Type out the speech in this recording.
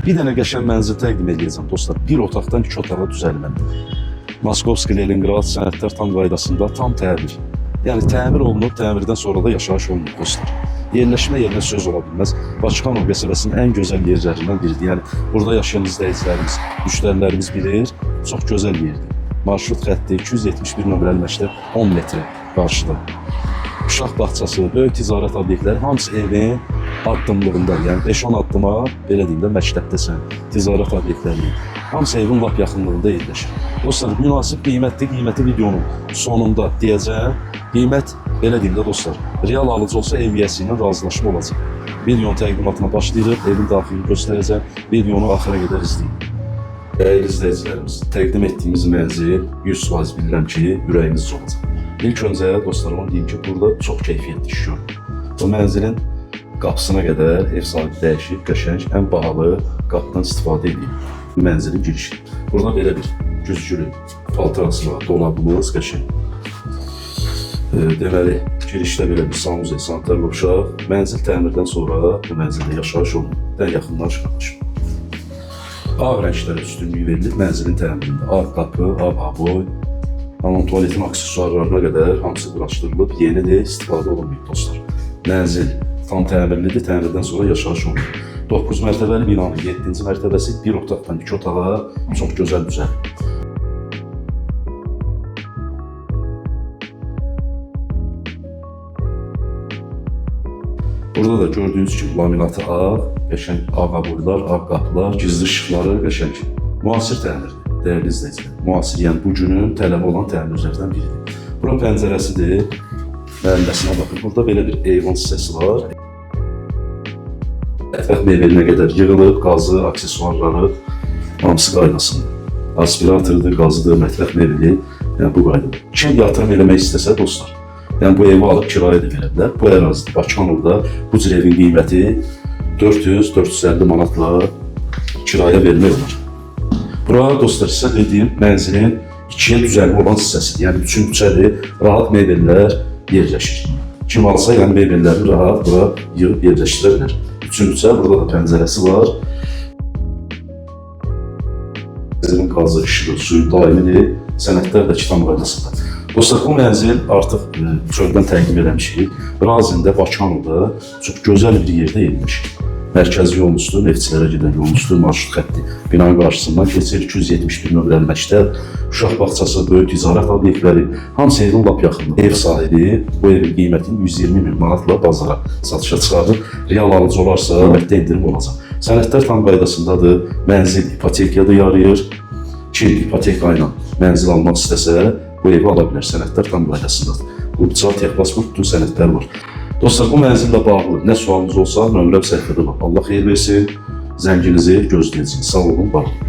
Bir dənə qəşəng mənzil təqdim edəcəm dostlar. Bir otaqdan 2 otağa düzəlmə. Moskovski, Leningrad sənədlər tam qaydasında tam təmir. Yəni təmir olunub, təmirdən sonra da yaşayış olunub dostlar. Yerləşmə yerinə söz ola bilməz. Bakıxanov qəsəbəsinin ən gözəl yerlərindən biridir. Yəni burada yaşayan izləyicilərimiz, müştərilərimiz bilir, çox gözəl yerdir. Marşrut xətti 271 nömrəli məktəb 10 metrə qarşıda. Uşaq bağçası, böyük ticarət obyektləri hamısı evin addımlığında, yəni 5-10 addıma, belə deyim də, məktəbdəsən, ticarət obyektləri, hamısı evin lap yaxınlığında yerləşir. Dostlar, münasib qiyməti videonun sonunda deyəcəm. Qiymət, belə deyim də dostlar, real alıcı olsa ev yiyəsi ilə razılaşma olacaq. Videonun təqdimatına başlayırıq, evin daxilini göstərəcəm, videonu axıra qədər izləyin. Dəyərli izləyicilərimiz, təqdim etdiyimiz mənzil 100% bilirəm ki, ürəyiniz olacaq. İlk öncə dostlarıma deyim ki, burada çox keyfiyyətli iş görür. Bu mənzilin qapısına qədər ev sahibi dəyişib, qəşəng, ən bahalı qapıdan istifadə edib. Mənzilin girişi. Burada belə bir güzgülü paltarası var, dolabımız qəşəng. Deməli, girişdə belə bir sanuzə, sanitar qovşaq. Mənzil təmirdən sonra bu mənzildə yaşayış olunur. Dən yaxından çıxarmışım. Ağ rənglərə üstünlük verilir mənzilin təmirində. Ağ qapı, ağ havoy, hamam tuvaletin aksesuarlarına qədər hamısı quraşdırılıb, yenidir, istifadə olunmuyor dostlar. Mənzil tam təmirlidir, təmirdən sonra yaşayış olunur. 9 mərtəbəli binanın 7-ci mərtəbəsi bir otaqdan 2 otağa çox gözəl düzəlir. Burada da gördüyünüz kimi laminatı ağ, qəşəng ağ boylar, ağ qapılar, gizli işıqları qəşəng. Müasir təmirdir, dəyərli izləyicilər. Müasir, yəni bu günün tələb olan təmirlərdən biridir. Bura pəncərəsidir, məhəlləsinə baxın. Burada belə bir eyvan hissəsi var. Mətbəx mebelinə qədər yığılıb, qazı, aksesuarları hamısı qaydasında. Aspiratordur, qazıdır, mətbəx mebeli, yəni bu qaydadır. Kim yatırım eləmək istəsə dostlar, yəni bu evi alıb kirayə də verə bilər. Bu ərazidə, Bakıxanovda bu cür evin qiyməti 400-450 manatla kirayə vermək olar. Bura dostlar, sizə dediyim mənzilin 2-yə düzəlmə olan hissəsidir. Yəni 3-cü küçədir, rahat mebellər yerləşir. Kim alsa, yəni mebelləri rahat bura yığıb yerləşdirə bilər. 3-cü küçə, burada da pəncərəsi var. Mənzilin qazı, işığı, suyu daimidir, sənədlər də tam qaydasında. Dostlar, bu mənzil artıq çöldən təqdim eləmişik. Razində, Bakıxanovda çox gözəl bir yerdə yerləşir. Mərkəzi yol üstü, Neftçilərə gedən yol üstü, marşrut xətti. Binanın qarşısından keçir 271 nömrəli məktəb, uşaq bağçası, böyük ticarət obyektləri, hamısı evin lap yaxındır. Ev sahibi bu evin qiymətini 120 min manatla bazara satışa çıxarır. Real alıcı olarsa, qiymətdə indirim olacaq. Sənədlər tam qaydasındadır, mənzil ipotekaya da yarayır. Kim ipoteka ilə mənzil almaq istəsə, bu evi ala bilər, sənədlər tam qaydasındadır. Qubçal, texpasport, bütün sənədlər var. Dostlar, bu mənzillə bağlı nə sualınız olsa, nömrəm səhifədə var. Allah xeyir versin, zənginizi gözləyəcək. Sağ olun, var olun.